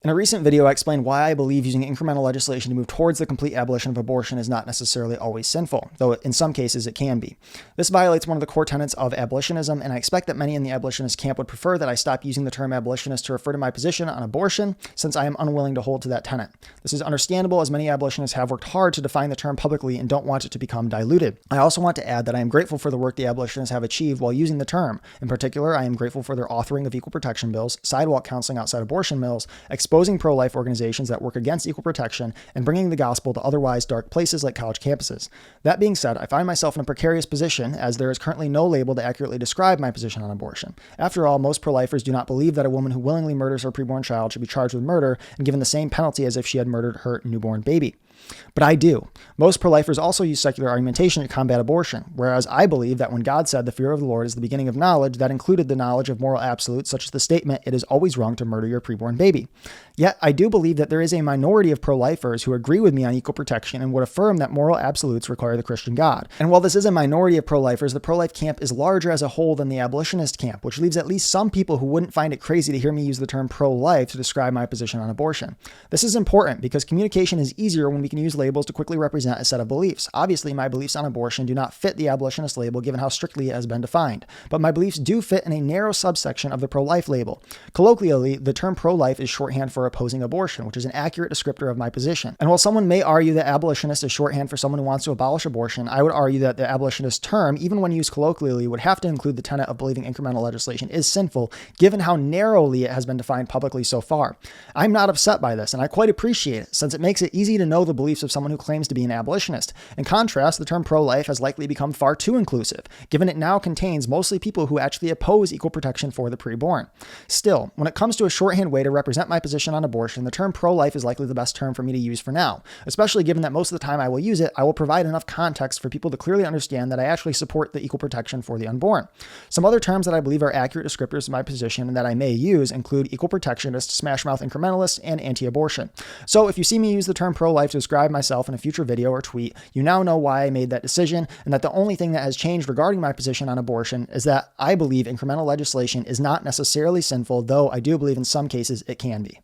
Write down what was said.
In a recent video, I explained why I believe using incremental legislation to move towards the complete abolition of abortion is not necessarily always sinful, though in some cases it can be. This violates one of the core tenets of abolitionism, and I expect that many in the abolitionist camp would prefer that I stop using the term abolitionist to refer to my position on abortion, since I am unwilling to hold to that tenet. This is understandable, as many abolitionists have worked hard to define the term publicly and don't want it to become diluted. I also want to add that I am grateful for the work the abolitionists have achieved while using the term. In particular, I am grateful for their authoring of equal protection bills, sidewalk counseling outside abortion mills, exposing pro-life organizations that work against equal protection, and bringing the gospel to otherwise dark places like college campuses. That being said, I find myself in a precarious position, as there is currently no label to accurately describe my position on abortion. After all, most pro-lifers do not believe that a woman who willingly murders her preborn child should be charged with murder and given the same penalty as if she had murdered her newborn baby. But I do. Most pro-lifers also use secular argumentation to combat abortion, whereas I believe that when God said the fear of the Lord is the beginning of knowledge, that included the knowledge of moral absolutes, such as the statement, "It is always wrong to murder your preborn baby." Yet, I do believe that there is a minority of pro-lifers who agree with me on equal protection and would affirm that moral absolutes require the Christian God. And while this is a minority of pro-lifers, the pro-life camp is larger as a whole than the abolitionist camp, which leaves at least some people who wouldn't find it crazy to hear me use the term pro-life to describe my position on abortion. This is important because communication is easier when we can use labels to quickly represent a set of beliefs. Obviously, my beliefs on abortion do not fit the abolitionist label given how strictly it has been defined, but my beliefs do fit in a narrow subsection of the pro-life label. Colloquially, the term pro-life is shorthand for opposing abortion, which is an accurate descriptor of my position. And while someone may argue that abolitionist is shorthand for someone who wants to abolish abortion, I would argue that the abolitionist term, even when used colloquially, would have to include the tenet of believing incremental legislation is sinful, given how narrowly it has been defined publicly so far. I'm not upset by this, and I quite appreciate it, since it makes it easy to know the beliefs of someone who claims to be an abolitionist. In contrast, the term pro-life has likely become far too inclusive, given it now contains mostly people who actually oppose equal protection for the preborn. Still, when it comes to a shorthand way to represent my position on abortion, the term pro-life is likely the best term for me to use for now, especially given that most of the time I will use it, I will provide enough context for people to clearly understand that I actually support the equal protection for the unborn. Some other terms that I believe are accurate descriptors of my position and that I may use include equal protectionist, smash-mouth incrementalist, and anti-abortion. So if you see me use the term pro-life to describe myself in a future video or tweet, you now know why I made that decision, and that the only thing that has changed regarding my position on abortion is that I believe incremental legislation is not necessarily sinful, though I do believe in some cases it can be.